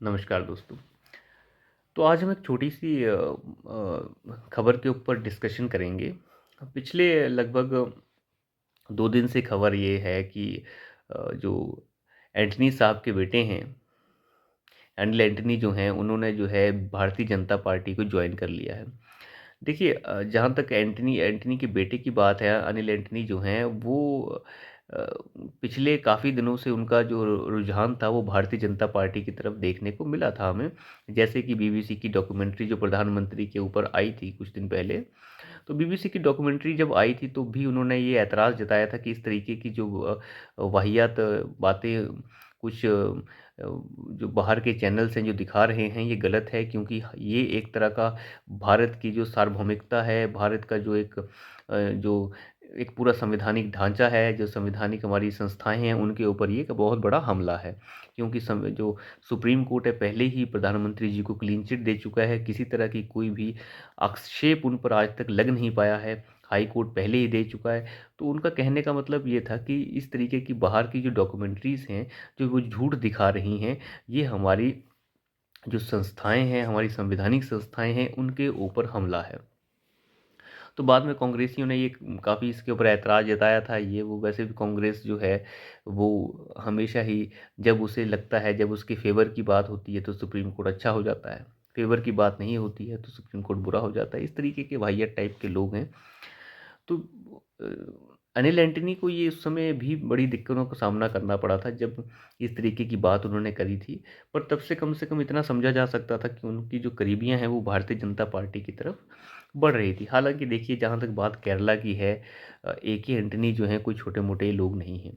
नमस्कार दोस्तों। तो आज हम एक छोटी-सी खबर के ऊपर डिस्कशन करेंगे। पिछले लगभग 2 दिन से खबर ये है कि जो एंटनी साहब के बेटे हैं, अनिल एंटनी जो हैं, उन्होंने जो है भारतीय जनता पार्टी को जॉइन कर लिया है। देखिए जहाँ तक एंटनी एंटनी के बेटे की बात है, अनिल एंटनी जो हैं वो अ, पिछले काफ़ी दिनों से उनका जो रुझान था वो भारतीय जनता पार्टी की तरफ देखने को मिला था हमें। जैसे कि बीबीसी की डॉक्यूमेंट्री जो प्रधानमंत्री के ऊपर आई थी कुछ दिन पहले, तो बीबीसी की डॉक्यूमेंट्री जब आई थी तो भी उन्होंने ये ऐतराज़ जताया था कि इस तरीके की जो वाहियात बातें कुछ जो बाहर के चैनल्स हैं जो दिखा रहे हैं ये गलत है, क्योंकि ये एक तरह का भारत की जो सार्वभौमिकता है, भारत का जो जो एक पूरा संवैधानिक ढांचा है, जो संवैधानिक हमारी संस्थाएँ हैं, उनके ऊपर ये एक बहुत बड़ा हमला है। क्योंकि जो सुप्रीम कोर्ट है पहले ही प्रधानमंत्री जी को क्लीन चिट दे चुका है, किसी तरह की कोई भी आक्षेप उन पर आज तक लग नहीं पाया है, हाई कोर्ट पहले ही दे चुका है। तो उनका कहने का मतलब ये था कि इस तरीके की बाहर की जो डॉक्यूमेंट्रीज़ हैं, जो वो झूठ दिखा रही हैं, ये हमारी जो संस्थाएँ हैं, हमारी संवैधानिक संस्थाएँ हैं, उनके ऊपर हमला है। तो बाद में कांग्रेसियों ने ये काफ़ी इसके ऊपर ऐतराज़ जताया था, ये वो वैसे भी कांग्रेस जो है, वो हमेशा ही जब उसे लगता है, जब उसके फ़ेवर की बात होती है तो सुप्रीम कोर्ट अच्छा हो जाता है, फ़ेवर की बात नहीं होती है तो सुप्रीम कोर्ट बुरा हो जाता है। इस तरीके के वाहियात टाइप के लोग हैं। तो अनिल एंटनी को ये उस समय भी बड़ी दिक्कतों का सामना करना पड़ा था जब इस तरीके की बात उन्होंने करी थी। पर तब से कम इतना समझा जा सकता था कि उनकी जो करीबियाँ हैं वो भारतीय जनता पार्टी की तरफ बढ़ रही थी। हालाँकि देखिए जहाँ तक बात केरला की है, ए.के. एंटनी जो हैं कोई छोटे-मोटे लोग नहीं हैं।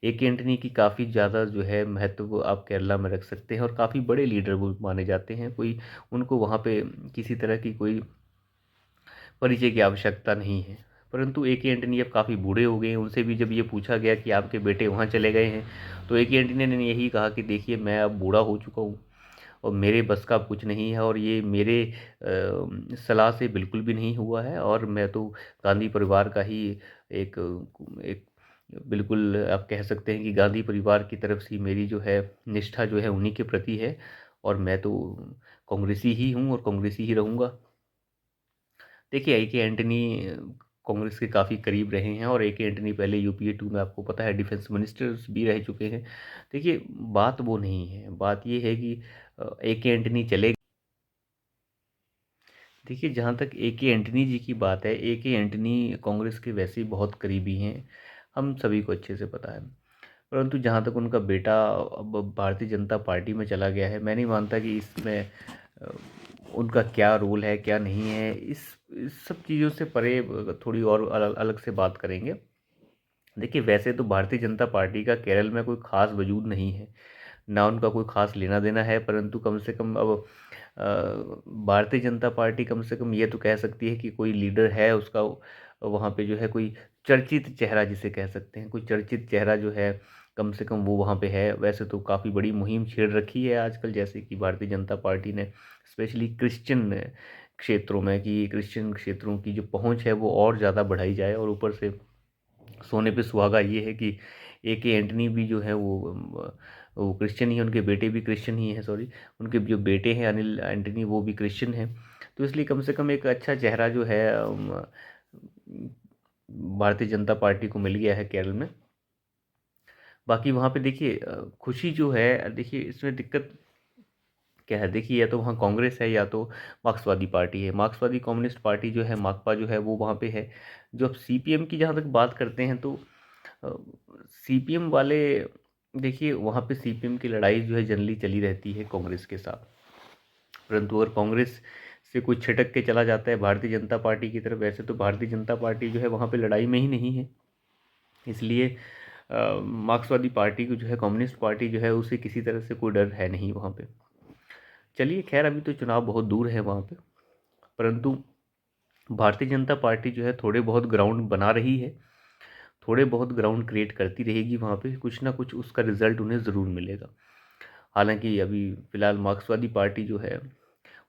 ए.के. एंटनी की काफ़ी ज़्यादा जो है महत्व आप केरला में रख सकते हैं और काफ़ी बड़े लीडर वो माने जाते हैं। कोई उनको वहाँ पे किसी तरह की कोई परिचय की आवश्यकता नहीं है। परंतु ए.के. एंटनी अब काफ़ी बूढ़े हो गए हैं, उनसे भी जब ये पूछा गया कि आपके बेटे वहाँ चले गए हैं, तो ए.के. एंटनी ने यही कहा कि देखिए मैं अब बूढ़ा हो चुका हूँ और मेरे बस का अब कुछ नहीं है और ये मेरे सलाह से बिल्कुल भी नहीं हुआ है और मैं तो गांधी परिवार का ही एक एक बिल्कुल आप कह सकते हैं कि गांधी परिवार की तरफ से मेरी जो है निष्ठा जो है उन्हीं के प्रति है और मैं तो कांग्रेसी ही हूँ और कांग्रेसी ही रहूँगा। देखिए, ए के एंटनी कांग्रेस के काफ़ी करीब रहे हैं और ए के एंटनी पहले यूपीए 2 में आपको पता है डिफेंस मिनिस्टर्स भी रह चुके हैं। देखिए, बात वो नहीं है, बात ये है कि ए के एंटनी चले। देखिए, जहाँ तक ए के एंटनी जी की बात है, ए के एंटनी कांग्रेस के वैसे ही बहुत करीबी हैं, हम सभी को अच्छे से पता है। परंतु जहाँ तक उनका बेटा अब भारतीय जनता पार्टी में चला गया है, मैं नहीं मानता कि इसमें अ, उनका क्या रोल है, क्या नहीं है। इस सब चीज़ों से परे थोड़ी और अलग अलग से बात करेंगे। देखिए, वैसे तो भारतीय जनता पार्टी का केरल में कोई ख़ास वजूद नहीं है, ना उनका कोई ख़ास लेना-देना है, परंतु कम से कम अब भारतीय जनता पार्टी कम से कम ये तो कह सकती है कि कोई लीडर है उसका वहाँ पे जो है कोई चर्चित चेहरा जिसे कह सकते हैं, कोई चर्चित चेहरा जो है कम से कम वो वहाँ पे है। वैसे तो काफ़ी बड़ी मुहिम छेड़ रखी है आजकल, जैसे कि भारतीय जनता पार्टी ने स्पेशली क्रिश्चियन क्षेत्रों में, कि क्रिश्चियन क्षेत्रों की जो पहुँच है वो और ज़्यादा बढ़ाई जाए और ऊपर से सोने पे सुहागा ये है कि ए के एंटनी भी जो है वो क्रिश्चियन ही है, उनके बेटे भी क्रिश्चियन ही हैं, सॉरी, उनके जो बेटे हैं अनिल एंटनी वो भी क्रिश्चियन हैं। तो इसलिए कम से कम एक अच्छा चेहरा जो है भारतीय जनता पार्टी को मिल गया है केरल में। बाकी वहाँ पे देखिए खुशी जो है, देखिए इसमें दिक्कत क्या है, देखिए या तो वहाँ कांग्रेस है या तो मार्क्सवादी पार्टी है। मार्क्सवादी कम्युनिस्ट पार्टी जो है, माकपा जो है वो वहाँ पे है। जो अब सीपीएम की जहाँ तक बात करते हैं तो सीपीएम वाले, देखिए वहाँ पे सीपीएम की लड़ाई जो है जनरली चली रहती है कांग्रेस के साथ। परंतु अगर कांग्रेस से कोई छिटक के चला जाता है भारतीय जनता पार्टी की तरफ, वैसे तो भारतीय जनता पार्टी जो है वहाँ पे लड़ाई में ही नहीं है। इसलिए मार्क्सवादी पार्टी को जो है, कम्युनिस्ट पार्टी जो है, उसे किसी तरह से कोई डर है नहीं वहाँ पे। चलिए खैर, अभी तो चुनाव बहुत दूर है वहाँ पे, परंतु भारतीय जनता पार्टी जो है थोड़े बहुत ग्राउंड बना रही है, थोड़े बहुत ग्राउंड क्रिएट करती रहेगी वहाँ पे, कुछ ना कुछ उसका रिजल्ट उन्हें ज़रूर मिलेगा। हालांकि अभी फ़िलहाल मार्क्सवादी पार्टी जो है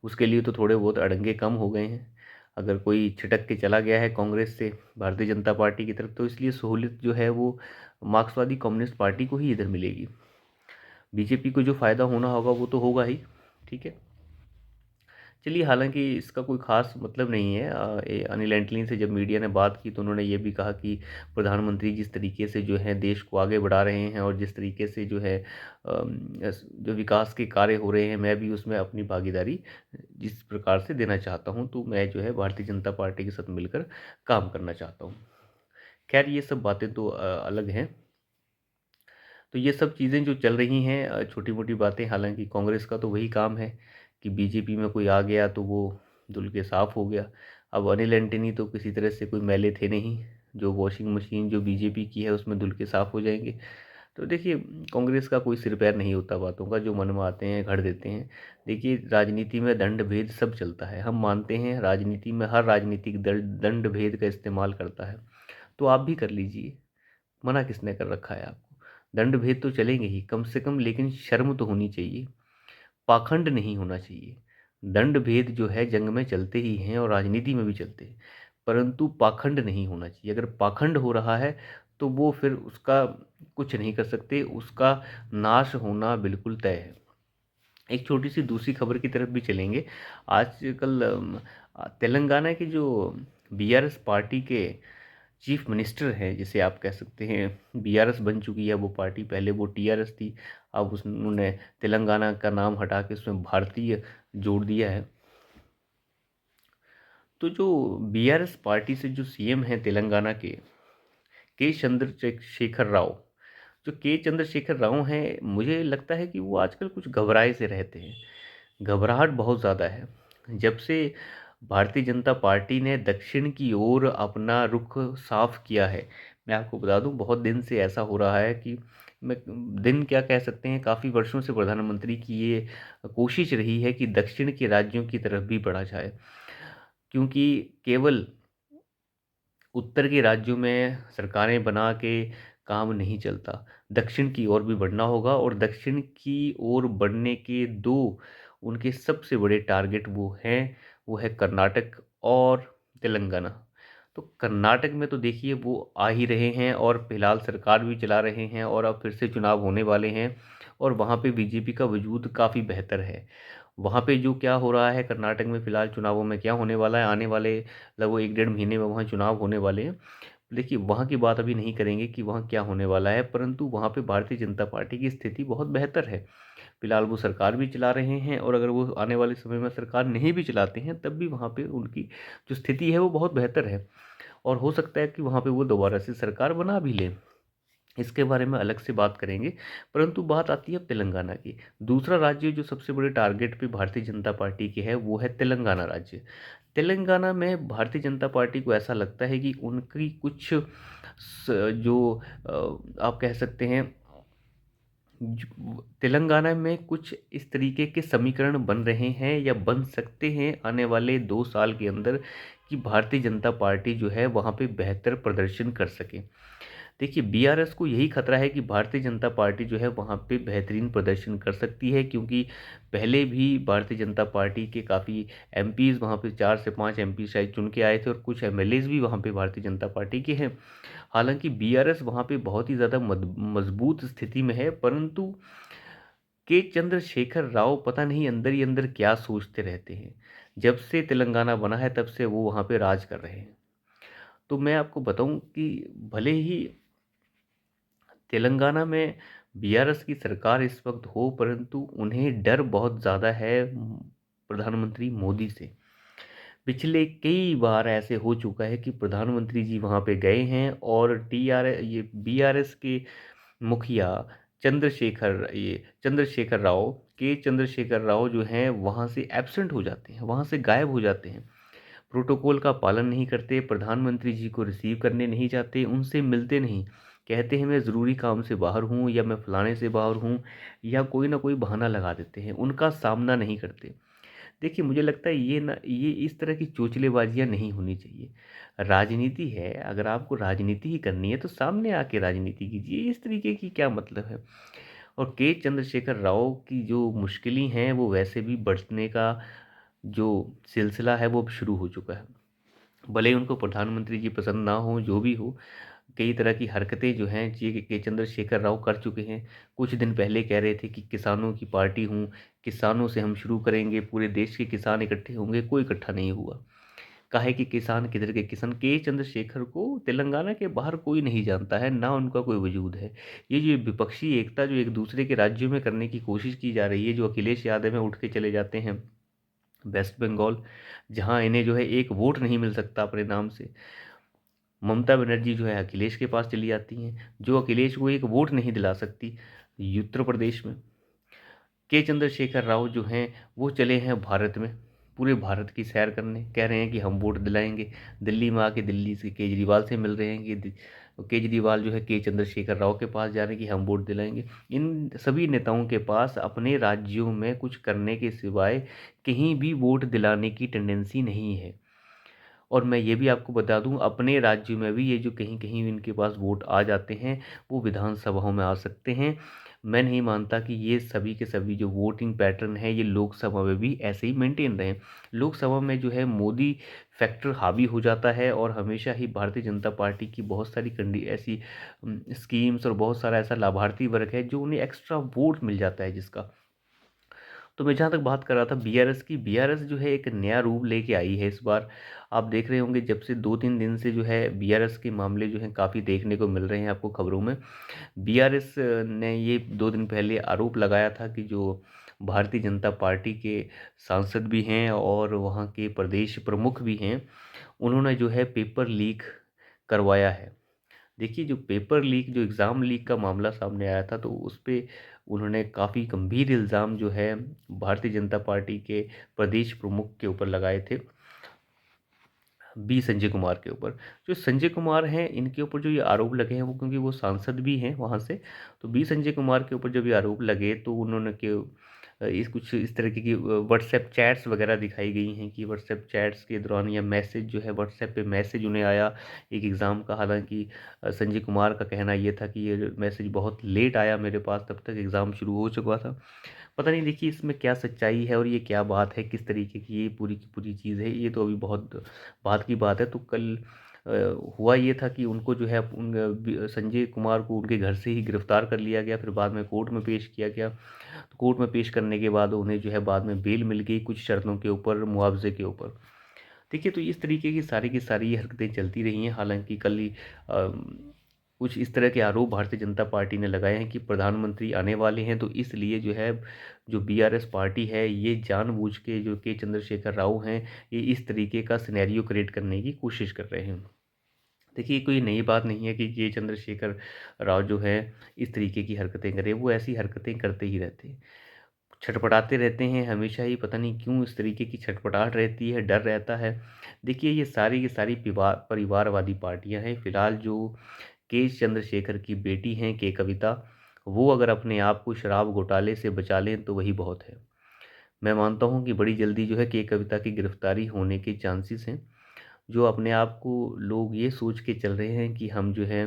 उसके लिए तो थोड़े बहुत अड़ंगे कम हो गए हैं। अगर कोई छिटक के चला गया है कांग्रेस से भारतीय जनता पार्टी की तरफ, तो इसलिए सहूलियत जो है वो मार्क्सवादी कम्युनिस्ट पार्टी को ही इधर मिलेगी। बीजेपी को जो फ़ायदा होना होगा वो तो होगा ही, ठीक है। चलिए, हालाँकि इसका कोई ख़ास मतलब नहीं है। अनिल एंटनी से जब मीडिया ने बात की तो उन्होंने ये भी कहा कि प्रधानमंत्री जिस तरीके से जो है देश को आगे बढ़ा रहे हैं और जिस तरीके से जो है जो विकास के कार्य हो रहे हैं, मैं भी उसमें अपनी भागीदारी जिस प्रकार से देना चाहता हूँ, तो मैं जो है भारतीय जनता पार्टी के साथ मिलकर काम करना चाहता हूँ। खैर, ये सब बातें तो अलग हैं। तो ये सब चीज़ें जो चल रही हैं छोटी-मोटी बातें, हालाँकि कांग्रेस का तो वही काम है कि बीजेपी में कोई आ गया तो वो धुल के साफ़ हो गया। अब अनिल एंटनी तो किसी तरह से कोई मैले थे नहीं, जो वॉशिंग मशीन जो बीजेपी की है उसमें धुल के साफ़ हो जाएँगे। तो देखिए, कांग्रेस का कोई सिर पैर नहीं होता बातों का, जो मन में आते हैं गढ़ देते हैं। देखिए, राजनीति में दंड भेद सब चलता है, हम मानते हैं राजनीति में हर राजनीतिक दल दंड भेद का इस्तेमाल करता है, तो आप भी कर लीजिए। मना किसने कर रखा है आपको? दंड भेद तो चलेंगे ही कम से कम, लेकिन शर्म तो होनी चाहिए, पाखंड नहीं होना चाहिए। दंड भेद जो है जंग में चलते ही हैं और राजनीति में भी चलते हैं, परंतु पाखंड नहीं होना चाहिए। अगर पाखंड हो रहा है तो वो फिर उसका कुछ नहीं कर सकते, उसका नाश होना बिल्कुल तय है। एक छोटी-सी दूसरी खबर की तरफ भी चलेंगे। आजकल तेलंगाना के जो बीआरएस पार्टी के चीफ मिनिस्टर हैं, जिसे आप कह सकते हैं, बीआरएस बन चुकी है वो पार्टी, पहले वो टीआरएस थी, अब उन्होंने तेलंगाना का नाम हटा के उसमें भारतीय जोड़ दिया है। तो जो बीआरएस पार्टी से जो सीएम हैं तेलंगाना के चंद्रशेखर राव, जो के चंद्रशेखर राव हैं, मुझे लगता है कि वो आजकल कुछ घबराए से रहते हैं। घबराहट बहुत ज़्यादा है। जब से भारतीय जनता पार्टी ने दक्षिण की ओर अपना रुख साफ किया है, मैं आपको बता दूं, बहुत दिन से ऐसा हो रहा है कि मैं दिन क्या कह सकते हैं, काफ़ी वर्षों से प्रधानमंत्री की ये कोशिश रही है कि दक्षिण के राज्यों की तरफ भी बढ़ा जाए, क्योंकि केवल उत्तर के राज्यों में सरकारें बना के काम नहीं चलता, दक्षिण की ओर भी बढ़ना होगा। और दक्षिण की ओर बढ़ने के दो उनके सबसे बड़े टारगेट वो है कर्नाटक और तेलंगाना। तो कर्नाटक में तो देखिए वो आ ही रहे हैं और फिलहाल सरकार भी चला रहे हैं और अब फिर से चुनाव होने वाले हैं, और वहाँ पे बीजेपी का वजूद काफ़ी बेहतर है। वहाँ पे जो क्या हो रहा है कर्नाटक में, फ़िलहाल चुनावों में क्या होने वाला है, आने वाले लगभग 1 डेढ़ महीने में वहाँ चुनाव होने वाले हैं। देखिए, वहाँ की बात अभी नहीं करेंगे कि वहाँ क्या होने वाला है, परंतु वहाँ पे भारतीय जनता पार्टी की स्थिति बहुत बेहतर है। फ़िलहाल वो सरकार भी चला रहे हैं, और अगर वो आने वाले समय में सरकार नहीं भी चलाते हैं, तब भी वहाँ पे उनकी जो स्थिति है वो बहुत बेहतर है, और हो सकता है कि वहाँ पे वो दोबारा से सरकार बना भी लें। इसके बारे में अलग से बात करेंगे। परंतु बात आती है अब तेलंगाना की। दूसरा राज्य जो सबसे बड़े टारगेट पे भारतीय जनता पार्टी के है, वो है तेलंगाना राज्य। तेलंगाना में भारतीय जनता पार्टी को ऐसा लगता है कि उनकी कुछ जो आप कह सकते हैं, तेलंगाना में कुछ इस तरीके के समीकरण बन रहे हैं या बन सकते हैं आने वाले 2 साल के अंदर, कि भारतीय जनता पार्टी जो है वहाँ पे बेहतर प्रदर्शन कर सके। देखिए, बीआरएस को यही खतरा है कि भारतीय जनता पार्टी जो है वहाँ पे बेहतरीन प्रदर्शन कर सकती है, क्योंकि पहले भी भारतीय जनता पार्टी के काफ़ी एमपीज़ वहाँ पे 4 से 5 एमपी शायद चुन के आए थे, और कुछ एमएलएज़ भी वहाँ पे भारतीय जनता पार्टी के हैं। हालांकि बीआरएस वहाँ पे बहुत ही ज़्यादा मजबूत स्थिति में है, परंतु के चंद्रशेखर राव पता नहीं अंदर ही अंदर क्या सोचते रहते हैं। जब से तेलंगाना बना है तब से वो वहाँ पे राज कर रहे हैं। तो मैं आपको बताऊं कि भले ही तेलंगाना में बीआरएस की सरकार इस वक्त हो, परंतु उन्हें डर बहुत ज़्यादा है प्रधानमंत्री मोदी से। पिछले कई बार ऐसे हो चुका है कि प्रधानमंत्री जी वहाँ पे गए हैं और ये बीआरएस के मुखिया चंद्रशेखर राव, के चंद्रशेखर राव जो हैं वहाँ से एब्सेंट हो जाते हैं, वहाँ से गायब हो जाते हैं। प्रोटोकॉल का पालन नहीं करते, प्रधानमंत्री जी को रिसीव करने नहीं जाते, उनसे मिलते नहीं, कहते हैं मैं ज़रूरी काम से बाहर हूँ या मैं फलाने से बाहर हूँ, या कोई ना कोई बहाना लगा देते हैं, उनका सामना नहीं करते। देखिए, मुझे लगता है ये इस तरह की चोचलेबाजियाँ नहीं होनी चाहिए। राजनीति है, अगर आपको राजनीति ही करनी है तो सामने आके राजनीति कीजिए, इस तरीके की क्या मतलब है। और के चंद्रशेखर राव की जो मुश्किलें हैं वो वैसे भी बढ़ने का जो सिलसिला है वो अब शुरू हो चुका है। भले ही उनको प्रधानमंत्री जी पसंद ना हो, जो भी हो, कई तरह की हरकतें जो हैं ये के चंद्रशेखर राव कर चुके हैं। कुछ दिन पहले कह रहे थे कि किसानों की पार्टी हूँ, किसानों से हम शुरू करेंगे, पूरे देश के किसान इकट्ठे होंगे, कोई इकट्ठा नहीं हुआ। काहे कि किसान किधर के किसान, के चंद्रशेखर को तेलंगाना के बाहर कोई नहीं जानता है, ना उनका कोई वजूद है। ये जो विपक्षी एकता जो एक दूसरे के राज्यों में करने की कोशिश की जा रही है, जो अखिलेश यादव में उठ के चले जाते हैं वेस्ट बंगाल, जहाँ इन्हें जो है एक वोट नहीं मिल सकता अपने नाम से। ममता बनर्जी जो है अखिलेश के पास चली जाती हैं, जो अखिलेश को एक वोट नहीं दिला सकती उत्तर प्रदेश में। के चंद्रशेखर राव जो हैं वो चले हैं भारत में, पूरे भारत की सैर करने, कह रहे हैं कि हम वोट दिलाएंगे। दिल्ली में आके दिल्ली से केजरीवाल से मिल रहे हैं कि केजरीवाल जो है के चंद्रशेखर राव के पास जा रहे हैं कि हम वोट दिलाएंगे। इन सभी नेताओं के पास अपने राज्यों में कुछ करने के सिवाय कहीं भी वोट दिलाने की टेंडेंसी नहीं है। और मैं ये भी आपको बता दूं, अपने राज्य में भी ये जो कहीं कहीं इनके पास वोट आ जाते हैं वो विधानसभाओं में आ सकते हैं। मैं नहीं मानता कि ये सभी के सभी जो वोटिंग पैटर्न है ये लोकसभा में भी ऐसे ही मेंटेन रहें। लोकसभा में जो है मोदी फैक्टर हावी हो जाता है और हमेशा ही भारतीय जनता पार्टी की बहुत सारी कंडी ऐसी स्कीम्स और बहुत सारा ऐसा लाभार्थी वर्ग है जो उन्हें एक्स्ट्रा वोट मिल जाता है जिसका। तो मैं जहाँ तक बात कर रहा था बीआरएस की, बीआरएस जो है एक नया रूप लेके आई है इस बार। आप देख रहे होंगे जब से 2-3 दिन से जो है बीआरएस के मामले जो हैं काफ़ी देखने को मिल रहे हैं आपको खबरों में। बीआरएस ने ये 2 दिन पहले आरोप लगाया था कि जो भारतीय जनता पार्टी के सांसद भी हैं और वहाँ के प्रदेश प्रमुख भी हैं, उन्होंने जो है पेपर लीक करवाया है। देखिए, जो पेपर लीक जो एग्ज़ाम लीक का मामला सामने आया था, तो उस पे उन्होंने काफ़ी गंभीर इल्ज़ाम जो है भारतीय जनता पार्टी के प्रदेश प्रमुख के ऊपर लगाए थे, बी संजय कुमार के ऊपर। जो संजय कुमार हैं, इनके ऊपर जो ये आरोप लगे हैं वो क्योंकि वो सांसद भी हैं वहाँ से, तो बी संजय कुमार के ऊपर जब ये आरोप लगे तो उन्होंने इस कुछ इस तरीके की व्हाट्सएप चैट्स वगैरह दिखाई गई हैं कि व्हाट्सएप चैट्स के दौरान या मैसेज जो है व्हाट्सएप पे मैसेज उन्हें आया एक एग्ज़ाम का। हालांकि संजय कुमार का कहना ये था कि ये मैसेज बहुत लेट आया मेरे पास, तब तक एग्ज़ाम शुरू हो चुका था। पता नहीं, देखिए इसमें क्या सच्चाई है और ये क्या बात है, किस तरीके की ये पूरी की पूरी चीज़ है, ये तो अभी बहुत बात की बात है। तो कल अ, हुआ ये था कि उनको जो है संजय कुमार को उनके घर से ही गिरफ्तार कर लिया गया, फिर बाद में कोर्ट में पेश किया गया। तो कोर्ट में पेश करने के बाद उन्हें जो है बाद में बेल मिल गई कुछ शर्तों के ऊपर, मुआवजे के ऊपर। देखिए, तो इस तरीके की सारी ये हरकतें चलती रही हैं। हालांकि कल ही कुछ इस तरह के आरोप भारतीय जनता पार्टी ने लगाए हैं कि प्रधानमंत्री आने वाले हैं, तो इसलिए जो है जो बीआरएस पार्टी है ये जानबूझ के जो के चंद्रशेखर राव हैं ये इस तरीके का सिनेरियो क्रिएट करने की कोशिश कर रहे हैं। देखिए, कोई नई बात नहीं है कि के चंद्रशेखर राव जो है इस तरीके की हरकतें करें, वो ऐसी हरकतें करते ही रहते हैं, छटपटाते रहते हैं हमेशा ही। पता नहीं क्यों इस तरीके की छटपटाहट रहती है, डर रहता है। देखिए, ये सारी की सारी परिवारवादी पार्टियां हैं। फिलहाल जो के चंद्रशेखर की बेटी हैं के कविता, वो अगर अपने आप को शराब घोटाले से बचा लें तो वही बहुत है। मैं मानता हूँ कि बड़ी जल्दी जो है के कविता की गिरफ्तारी होने के चांसेस हैं। जो अपने आप को लोग ये सोच के चल रहे हैं कि हम जो है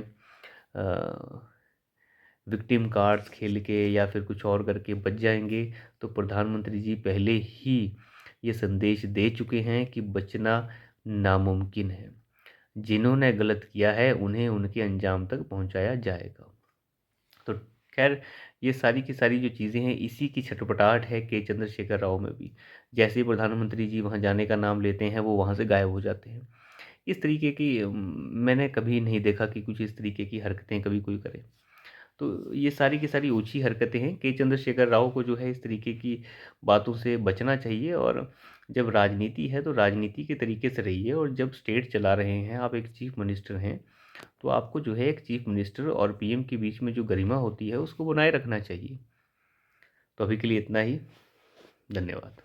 विक्टिम कार्ड्स खेल के या फिर कुछ और करके बच जाएंगे, तो प्रधानमंत्री जी पहले ही ये संदेश दे चुके हैं कि बचना नामुमकिन है। जिन्होंने गलत किया है उन्हें उनके अंजाम तक पहुंचाया जाएगा। तो खैर, ये सारी की सारी जो चीज़ें हैं इसी की छटपटाहट है के चंद्रशेखर राव में भी। जैसे ही प्रधानमंत्री जी वहाँ जाने का नाम लेते हैं वो वहाँ से गायब हो जाते हैं। इस तरीके की मैंने कभी नहीं देखा कि कुछ इस तरीके की हरकतें कभी कोई करे। तो ये सारी की सारी ओछी हरकतें हैं। के चंद्रशेखर राव को जो है इस तरीके की बातों से बचना चाहिए। और जब राजनीति है तो राजनीति के तरीके से रहिए, और जब स्टेट चला रहे हैं, आप एक चीफ मिनिस्टर हैं, तो आपको जो है एक चीफ मिनिस्टर और पीएम के बीच में जो गरिमा होती है उसको बनाए रखना चाहिए। तो अभी के लिए इतना ही। धन्यवाद।